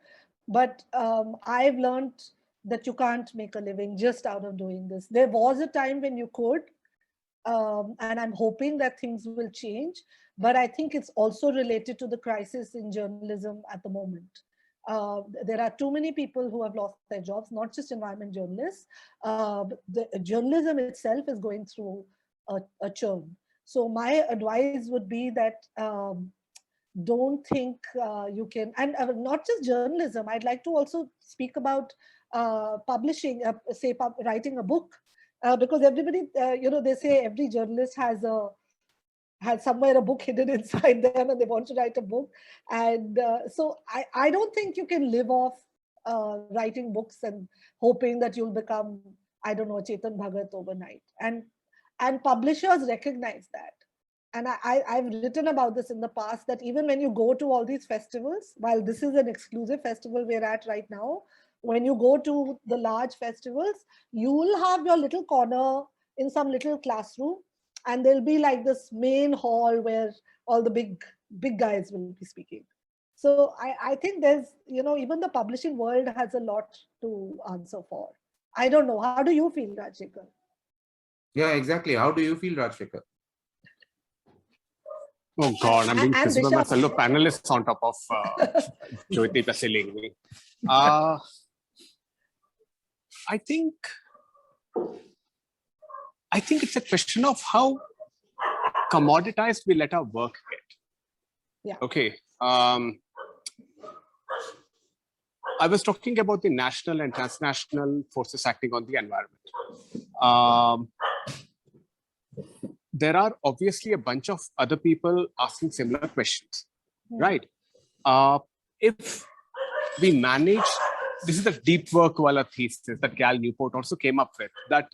but I've learned that you can't make a living just out of doing this. There was a time when you could, and I'm hoping that things will change. But I think it's also related to the crisis in journalism at the moment. There are too many people who have lost their jobs, not just environment journalists. The journalism itself is going through a churn. So my advice would be that don't think you can, and not just journalism. I'd like to also speak about publishing, say writing a book, because everybody, they say every journalist has somewhere a book hidden inside them and they want to write a book. And so I don't think you can live off writing books and hoping that you'll become, I don't know, Chetan Bhagat overnight. And publishers recognize that. And I've written about this in the past, that even when you go to all these festivals, while this is an exclusive festival we're at right now, when you go to the large festivals, you will have your little corner in some little classroom, and there'll be like this main hall where all the big guys will be speaking. So I think there's, even the publishing world has a lot to answer for. I don't know. How do you feel, Rajshekhar? Yeah, exactly. How do you feel, Rajshekhar? Oh God, I'm being quizzed by my Disha, fellow panelists on top of Jyoti pestering me. I think it's a question of how commoditized we let our work get. Yeah. Okay. I was talking about the national and transnational forces acting on the environment. There are obviously a bunch of other people asking similar questions, right? If we manage, this is the deep work wala thesis that Cal Newport also came up with, that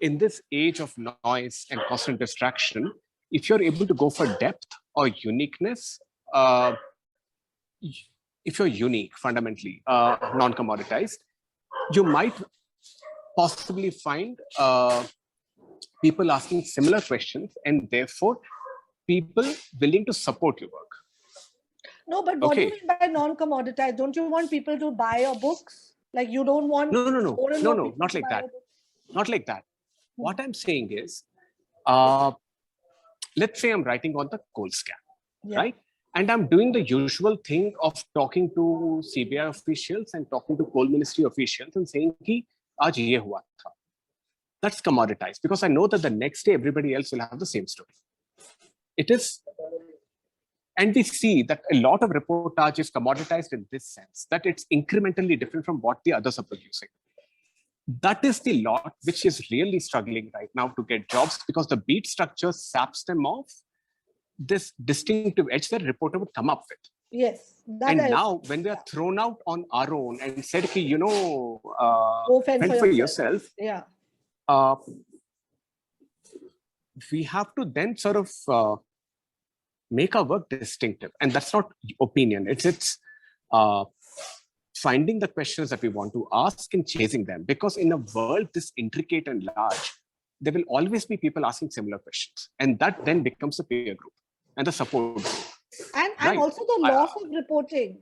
in this age of noise and constant distraction, if you're able to go for depth or uniqueness, if you're unique, fundamentally, non-commoditized, you might possibly find people asking similar questions, and therefore people willing to support your work. No, but what do you mean by non-commoditized? Don't you want people to buy your books? Like you don't want No, not like that. Not like that. What I'm saying is, let's say I'm writing on the coal scam, right? And I'm doing the usual thing of talking to CBI officials and talking to coal ministry officials and saying ki aaj ye hua tha. That's commoditized, because I know that the next day everybody else will have the same story. It is, and we see that a lot of reportage is commoditized in this sense, that it's incrementally different from what the others are producing. That is the lot which is really struggling right now to get jobs, because the beat structure saps them off this distinctive edge that a reporter would come up with. Yes. And now when we are thrown out on our own and said, ki, go fend for yourself. Yeah. We have to then sort of make our work distinctive. And that's not opinion. It's finding the questions that we want to ask and chasing them. Because in a world this intricate and large, there will always be people asking similar questions. And that then becomes a peer group and the support group. And also the loss of reporting,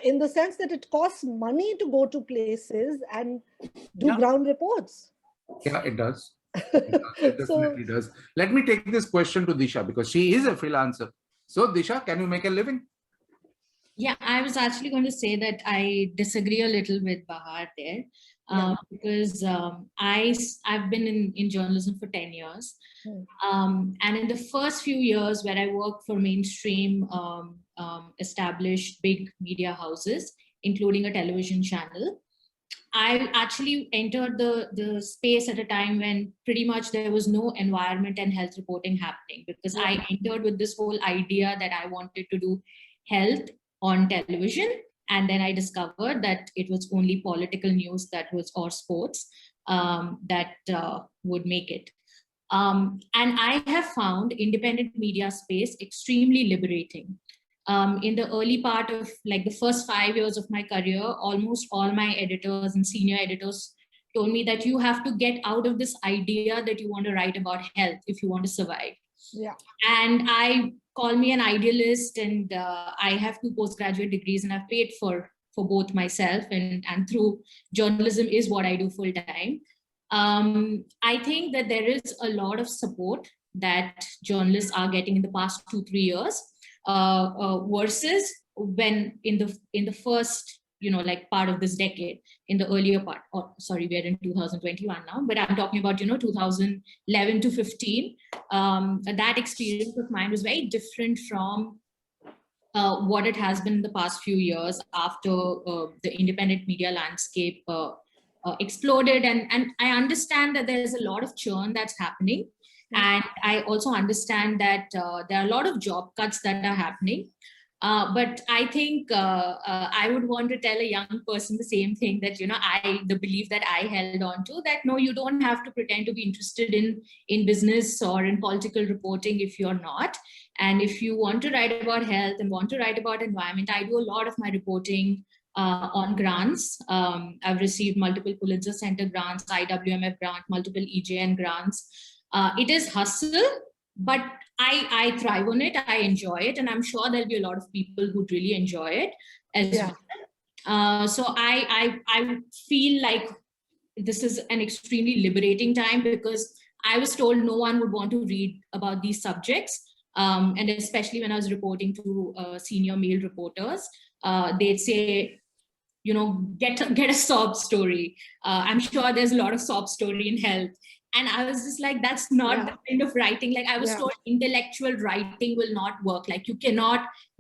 in the sense that it costs money to go to places and do ground reports. Yeah, it does. It definitely does. Let me take this question to Disha, because she is a freelancer. So Disha, can you make a living? Yeah, I was actually going to say that I disagree a little with Bahar there, because I've been in journalism for 10 years. And in the first few years where I worked for mainstream established big media houses, including a television channel, I actually entered the space at a time when pretty much there was no environment and health reporting happening, because I entered with this whole idea that I wanted to do health on television. And then I discovered that it was only political news or sports that would make it. And I have found independent media space extremely liberating. In the early part of like the first 5 years of my career, almost all my editors and senior editors told me that you have to get out of this idea that you want to write about health if you want to survive. Yeah. And I call me an idealist, and I have 2 postgraduate degrees, and I've paid for both myself and through journalism is what I do full time. I think that there is a lot of support that journalists are getting in the past 2-3 years versus when in the first, like part of this decade, in the earlier part, or sorry, we're in 2021 now, but I'm talking about, 2011 to 15. That experience of mine was very different from what it has been in the past few years after the independent media landscape exploded. And I understand that there's a lot of churn that's happening. And I also understand that there are a lot of job cuts that are happening. But I think I would want to tell a young person the same thing that, the belief that I held on to, that no, you don't have to pretend to be interested in business or in political reporting if you're not. And if you want to write about health and want to write about environment, I do a lot of my reporting on grants. I've received multiple Pulitzer Center grants, IWMF grant, multiple EJN grants. It is hustle, but I thrive on it. I enjoy it. And I'm sure there'll be a lot of people who really enjoy it as well. So I feel like this is an extremely liberating time, because I was told no one would want to read about these subjects. And especially when I was reporting to senior male reporters, they'd say, get a sob story. I'm sure there's a lot of sob story in health. And I was just like, that's not the kind of writing. Like I was told intellectual writing will not work. Like you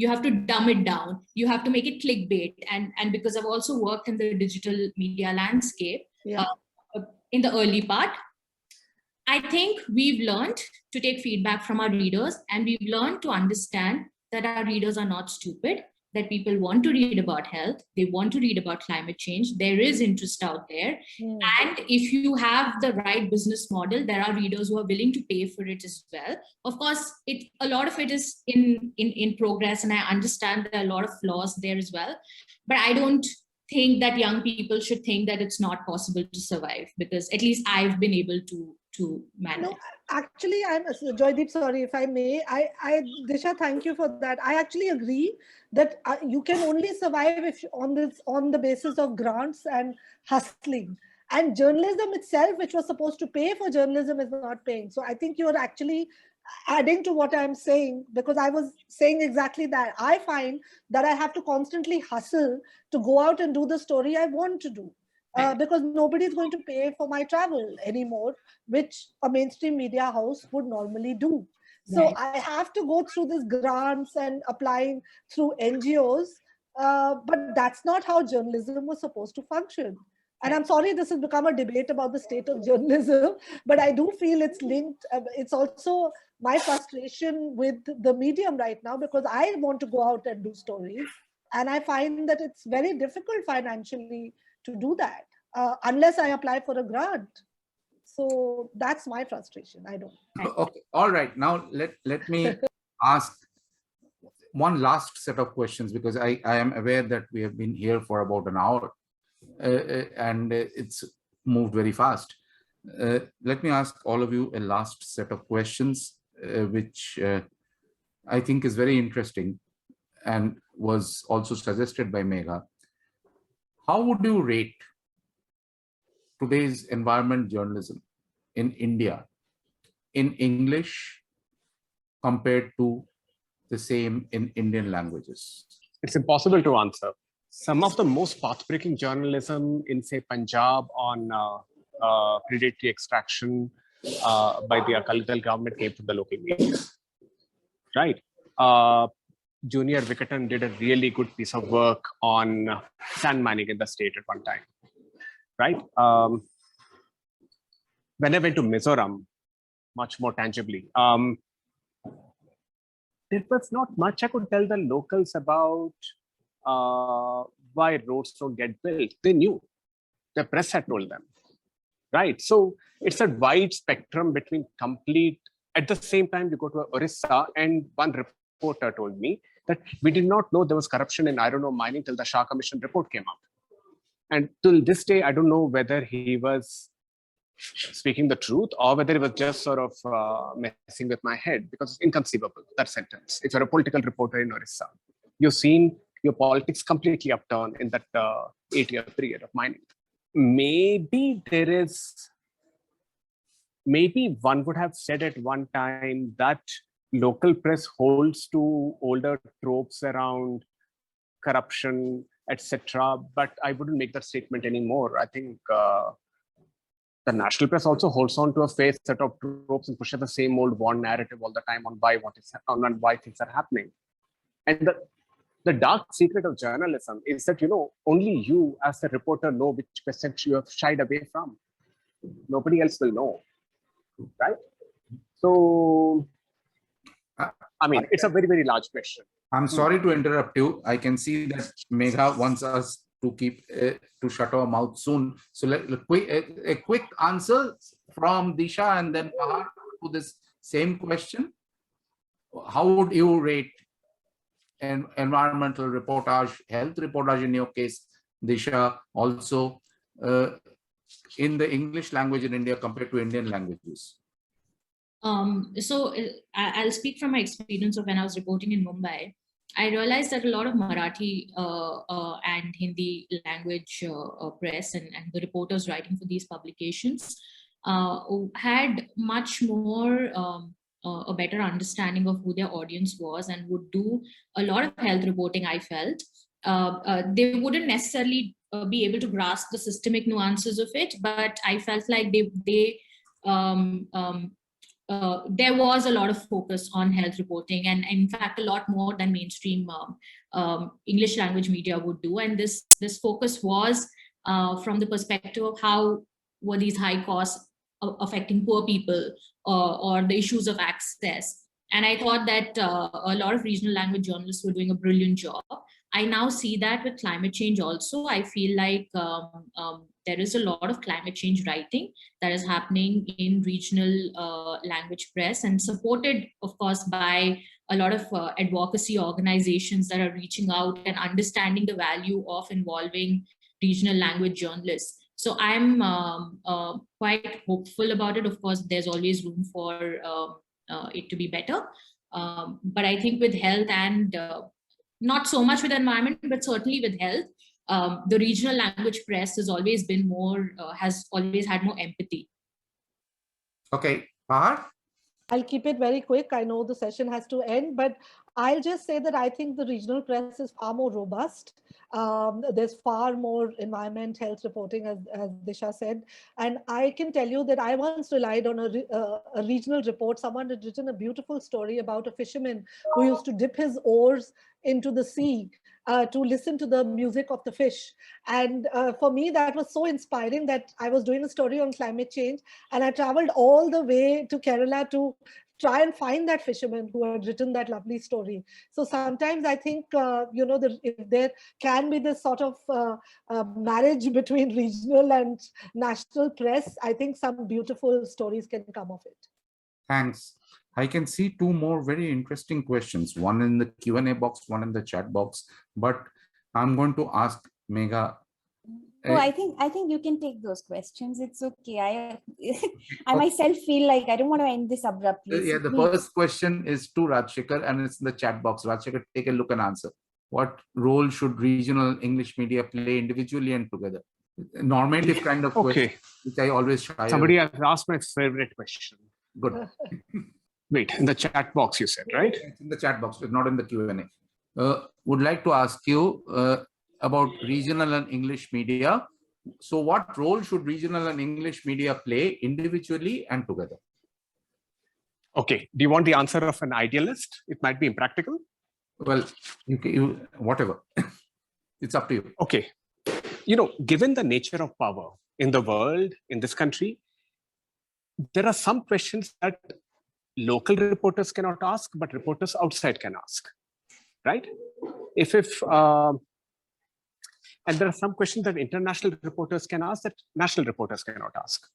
have to dumb it down. You have to make it clickbait. And because I've also worked in the digital media landscape in the early part, I think we've learned to take feedback from our readers, and we've learned to understand that our readers are not stupid, that people want to read about health, they want to read about climate change, there is interest out there. And if you have the right business model, there are readers who are willing to pay for it as well. Of course, a lot of it is in progress, and I understand there are a lot of flaws there as well. But I don't think that young people should think that it's not possible to survive, because at least I've been able to manage. No, actually, I'm Joydeep, sorry if I may. Disha, thank you for that. I actually agree that you can only survive if on the basis of grants and hustling. And journalism itself, which was supposed to pay for journalism, is not paying. So I think you're actually adding to what I'm saying, because I was saying exactly that. I find that I have to constantly hustle to go out and do the story I want to do. Because nobody's going to pay for my travel anymore, which a mainstream media house would normally do. So I have to go through this grants and applying through NGOs, but that's not how journalism was supposed to function. And I'm sorry this has become a debate about the state of journalism, but I do feel it's linked. It's also my frustration with the medium right now, because I want to go out and do stories. And I find that it's very difficult financially to do that unless I apply for a grant. So that's my frustration. I don't. Okay. All right. Now let me ask one last set of questions, because I am aware that we have been here for about an hour and it's moved very fast. Let me ask all of you a last set of questions, which I think is very interesting and was also suggested by Megha. How would you rate today's environment journalism in India in English compared to the same in Indian languages? It's impossible to answer. Some of the most path-breaking journalism in, say, Punjab on predatory extraction by the Akali government came from the local media, right? Junior Vickerton did a really good piece of work on sand mining in the state at one time, right? When I went to Mizoram, much more tangibly, there was not much I could tell the locals about why roads don't get built. They knew. The press had told them, right? So it's a wide spectrum between complete. At the same time, you go to Orissa, and one reporter told me that we did not know there was corruption in iron ore mining till the Shah Commission report came out. And till this day, I don't know whether he was speaking the truth or whether he was just sort of messing with my head, because it's inconceivable, that sentence. If you're a political reporter in Orissa, you've seen your politics completely upturned in that 8-year period of mining. Maybe one would have said at one time that local press holds to older tropes around corruption, etc. But I wouldn't make that statement anymore. I think the national press also holds on to a fair set of tropes and pushes the same old war narrative all the time on why things are happening. And the dark secret of journalism is that, only you as the reporter know which percent you have shied away from. Nobody else will know, right? So, I mean, it's a very, very large question. I'm sorry to interrupt you. I can see that Megha wants us to keep to shut our mouth soon. So a quick answer from Disha and then Pahar to this same question. How would you rate environmental reportage, health reportage in your case, Disha, also in the English language in India compared to Indian languages? So I'll speak from my experience of when I was reporting in Mumbai. I realized that a lot of Marathi and Hindi language press and the reporters writing for these publications had much more a better understanding of who their audience was and would do a lot of health reporting, I felt. They wouldn't necessarily be able to grasp the systemic nuances of it, but I felt like there was a lot of focus on health reporting, and in fact, a lot more than mainstream English language media would do. And this focus was from the perspective of how were these high costs affecting poor people or the issues of access. And I thought that a lot of regional language journalists were doing a brilliant job. I now see that with climate change also. I feel like there is a lot of climate change writing that is happening in regional language press, and supported, of course, by a lot of advocacy organizations that are reaching out and understanding the value of involving regional language journalists. So I'm quite hopeful about it. Of course, there's always room for it to be better. But I think with health and not so much with environment, but certainly with health, the regional language press has always been more, has always had more empathy. Okay, Pahar? I'll keep it very quick. I know the session has to end, but I'll just say that I think the regional press is far more robust. There's far more environment health reporting, as Disha said. And I can tell you that I once relied on a regional report. Someone had written a beautiful story about a fisherman who used to dip his oars into the sea to listen to the music of the fish. And for me, that was so inspiring that I was doing a story on climate change, and I traveled all the way to Kerala to try and find that fisherman who had written that lovely story. So sometimes I think, if there can be this sort of marriage between regional and national press, I think some beautiful stories can come of it. Thanks. I can see two more very interesting questions, one in the Q&A box, one in the chat box, but I'm going to ask Megha. Oh, I think you can take those questions. It's okay. I myself feel like I don't want to end this abruptly. Yeah, the first question is to Rajshekhar, and it's in the chat box. Rajshekhar, take a look and answer. What role should regional English media play individually and together? Normative kind of question, which I always try. Somebody has asked my favorite question. Good. Wait, in the chat box you said, right? It's in the chat box, it's not in the Q&A. Would like to ask you about regional and English media. So what role should regional and English media play individually and together? Okay, do you want the answer of an idealist? It might be impractical. Well, you whatever. It's up to you. Okay. Given the nature of power in the world, in this country, there are some questions that local reporters cannot ask, but reporters outside can ask, right? And there are some questions that international reporters can ask that national reporters cannot ask,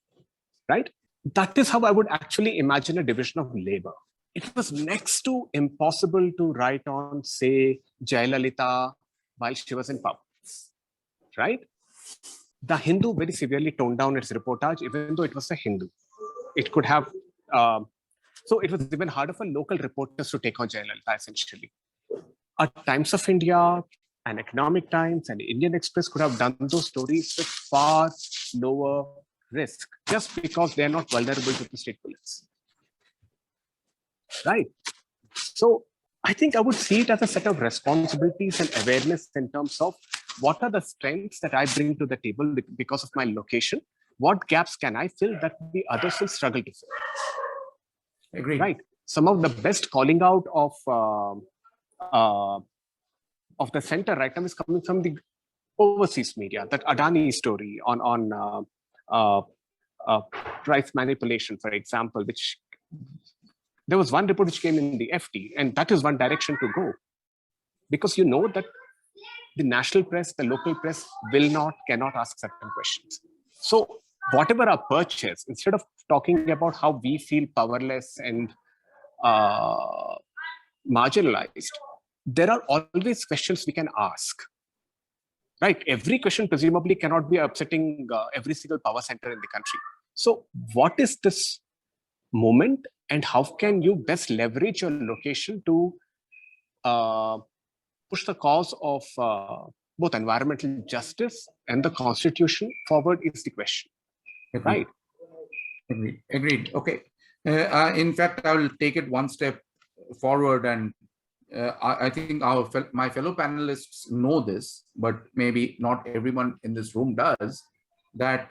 right? That is how I would actually imagine a division of labor. it was next to impossible to write on, say, Jayalalitha while she was in power, right? The Hindu very severely toned down its reportage, even though it was a Hindu. It could have, so it was even harder for local reporters to take on Jayalalitha, essentially. A Times of India, an Economic Times, and Indian Express could have done those stories with far lower risk, just because they're not vulnerable to the state police. Right. So I think I would see it as a set of responsibilities and awareness in terms of what are the strengths that I bring to the table because of my location. What gaps can I fill that the others will struggle to fill? Agreed. Right. Some of the best calling out of the center right now is coming from the overseas media. That Adani story on price manipulation, for example, which there was one report which came in the FT, and that is one direction to go, because you know that the national press, the local press cannot ask certain questions. So whatever our purchase, instead of talking about how we feel powerless and marginalized, there are always questions we can ask. Right? Every question presumably cannot be upsetting every single power center in the country. So what is this moment, and how can you best leverage your location to push the cause of both environmental justice and the constitution forward is the question. Agreed. Right? Agreed. Okay. In fact, I will take it one step forward, and I think my fellow panelists know this, but maybe not everyone in this room does, that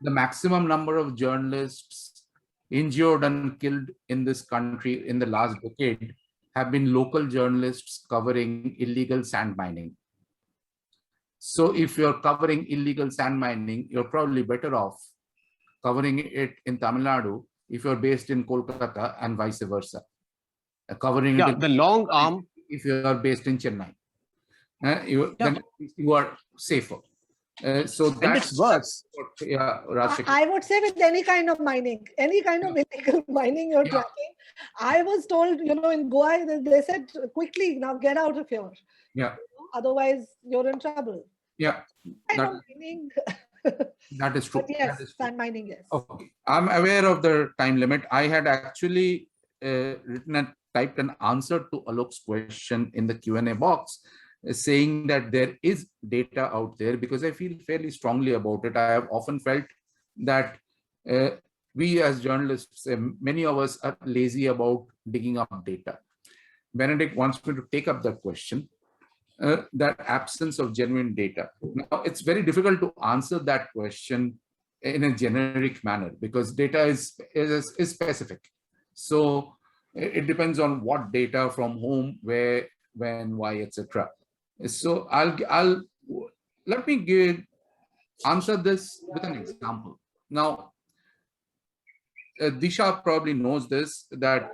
the maximum number of journalists injured and killed in this country in the last decade have been local journalists covering illegal sand mining. So if you're covering illegal sand mining, you're probably better off covering it in Tamil Nadu if you're based in Kolkata, and vice versa. Covering it the long arm, if you are based in Chennai. Then you are safer. So that's worse. I would say with any kind of mining, any kind of illegal mining you're tracking. I was told, in Goa, they said, quickly, now get out of here. Yeah. Otherwise, you're in trouble. Yeah. Mining. That is true. But yes, sand mining, yes. Okay. I'm aware of the time limit. I had actually typed an answer to Alok's question in the Q&A box, saying that there is data out there, because I feel fairly strongly about it. I have often felt that we as journalists, many of us are lazy about digging up data. Benedict wants me to take up that question, that absence of genuine data. Now, it's very difficult to answer that question in a generic manner, because data is specific. So it depends on what data, from whom, where, when, why, etc. So let me answer this with an example. Now, Disha probably knows this, that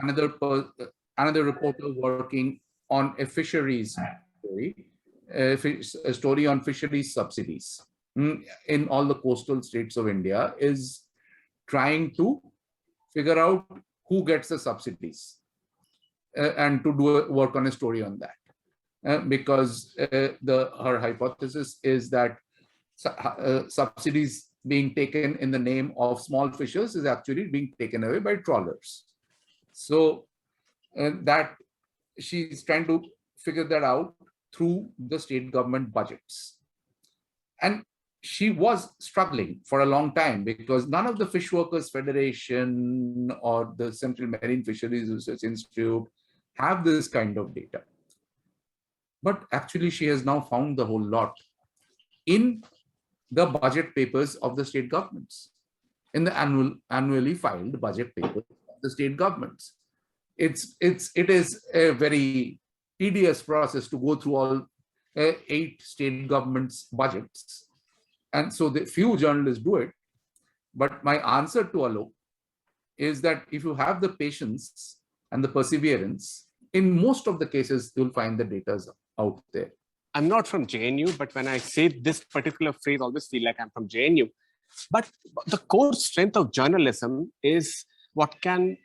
another reporter working on a fisheries story, a story on fisheries subsidies in all the coastal states of India, is trying to figure out who gets the subsidies and to work on a story on that. Because her hypothesis is that subsidies being taken in the name of small fishers is actually being taken away by trawlers. So that she's trying to figure that out through the state government budgets. And she was struggling for a long time, because none of the Fish Workers Federation or the Central Marine Fisheries Research Institute have this kind of data. But actually, she has now found the whole lot in the budget papers of the state governments, in the annually filed budget papers of the state governments. It is a very tedious process to go through all 8 state governments' budgets. And so the few journalists do it. But my answer to Alok is that if you have the patience and the perseverance, in most of the cases, you'll find the data out there. I'm not from JNU, but when I say this particular phrase, I always feel like I'm from JNU. But the core strength of journalism is what can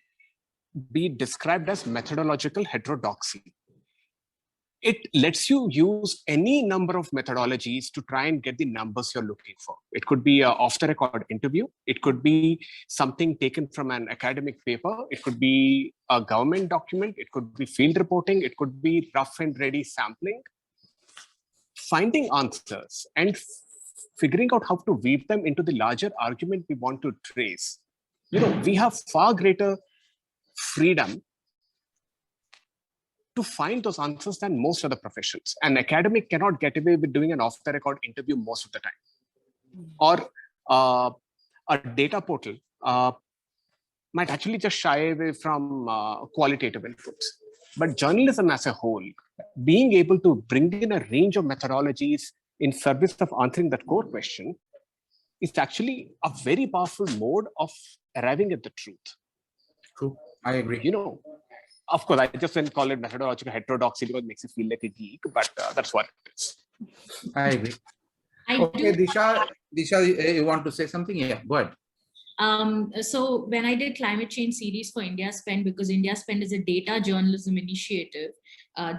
be described as methodological heterodoxy. It lets you use any number of methodologies to try and get the numbers you're looking for. It could be an off-the-record interview. It could be something taken from an academic paper. It could be a government document. It could be field reporting. It could be rough and ready sampling. Finding answers and figuring out how to weave them into the larger argument we want to trace. We have far greater freedom to find those answers than most other professions. An academic cannot get away with doing an off-the-record interview most of the time. Or a data portal might actually just shy away from qualitative inputs. But journalism as a whole, being able to bring in a range of methodologies in service of answering that core question is actually a very powerful mode of arriving at the truth. True, I agree. Of course, I just didn't call it methodological heterodoxy because it makes you feel like a geek, but that's what it is. I agree. Okay, Disha, you want to say something? Yeah, go ahead. So when I did climate change series for India Spend, because India Spend is a data journalism initiative,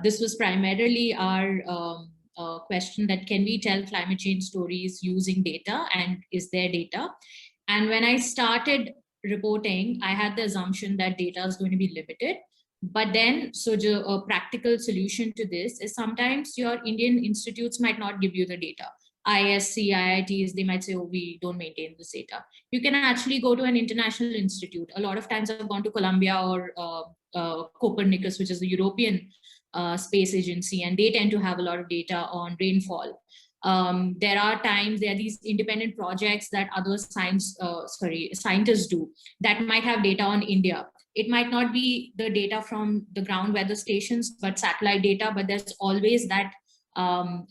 this was primarily our question that can we tell climate change stories using data, and is there data? And when I started reporting, I had the assumption that data is going to be limited. But then, so a practical solution to this is sometimes your Indian institutes might not give you the data. ISC, IITs, they might say, oh, we don't maintain this data. You can actually go to an international institute. A lot of times I've gone to Columbia or Copernicus, which is the European space agency, and they tend to have a lot of data on rainfall. There are these independent projects that other scientists do that might have data on India. It might not be the data from the ground weather stations, but satellite data, but there's always that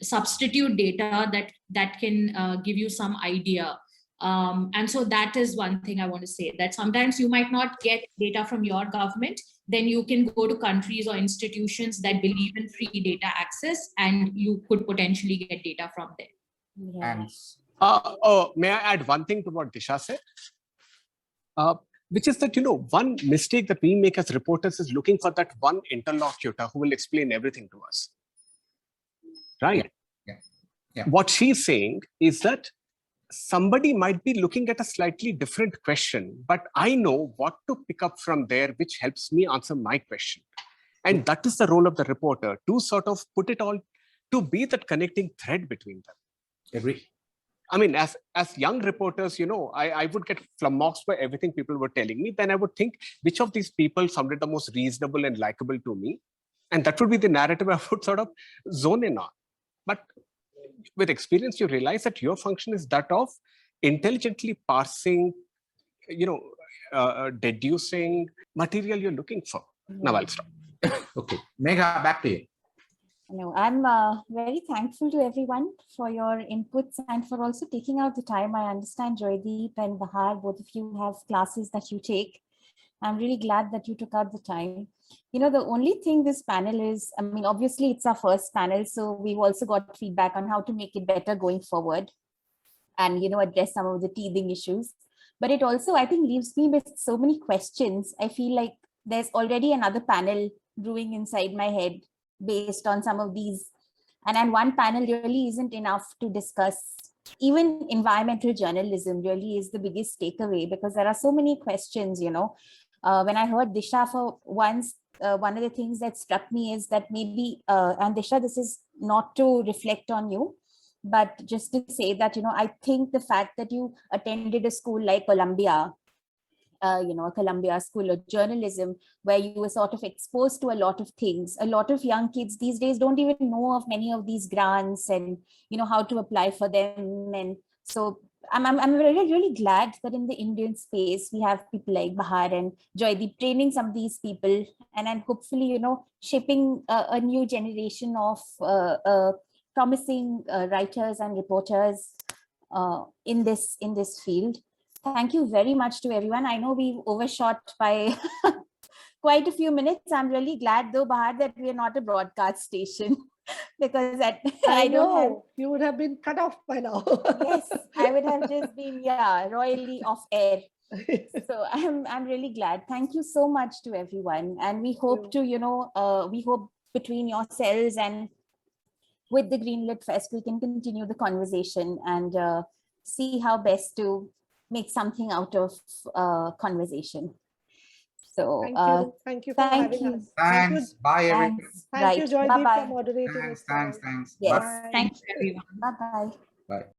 substitute data that can give you some idea. And so that is one thing I want to say, that sometimes you might not get data from your government, then you can go to countries or institutions that believe in free data access, and you could potentially get data from there. Thanks. May I add one thing to what Disha said? Which is that, one mistake that we make as reporters is looking for that one interlocutor who will explain everything to us. Right? Yeah. What she's saying is that somebody might be looking at a slightly different question, but I know what to pick up from there, which helps me answer my question. And that is the role of the reporter, to sort of put it all, to be that connecting thread between them. Agree. I mean, as young reporters, I would get flummoxed by everything people were telling me. Then I would think, which of these people sounded the most reasonable and likable to me? And that would be the narrative I would sort of zone in on. But with experience, you realize that your function is that of intelligently parsing, deducing material you're looking for. Now I'll stop. Okay, Megha, back to you. No, I'm very thankful to everyone for your inputs and for also taking out the time. I understand Joydeep and Bahar, both of you have classes that you take. I'm really glad that you took out the time. The only thing this panel is, obviously it's our first panel, so we've also got feedback on how to make it better going forward and, address some of the teething issues. But it also, I think, leaves me with so many questions. I feel like there's already another panel brewing inside my head based on some of these. And one panel really isn't enough to discuss. Even environmental journalism really is the biggest takeaway, because there are so many questions, When I heard Disha for once, one of the things that struck me is that maybe, and Disha, this is not to reflect on you, but just to say that, I think the fact that you attended a school like Columbia, a Columbia School of Journalism, where you were sort of exposed to a lot of things. A lot of young kids these days don't even know of many of these grants and, how to apply for them. And so I'm really, really glad that in the Indian space, we have people like Bahar and Joydeep training some of these people, and hopefully, shaping a new generation of promising writers and reporters in this field. Thank you very much to everyone. I know we've overshot by quite a few minutes. I'm really glad, though, Bahar, that we are not a broadcast station, because I know you would have been cut off by now. Yes, I would have just been, royally off air. So I'm really glad. Thank you so much to everyone. And we hope to, we hope between yourselves and with the Greenlit Fest, we can continue the conversation and see how best to make something out of conversation. So Thank you for having us. Thanks. Bye, everyone. thanks. Thank you, Joydeep, Bye-bye. for moderating. Thanks. Yes. Bye. Thanks, everyone. Bye-bye. Bye.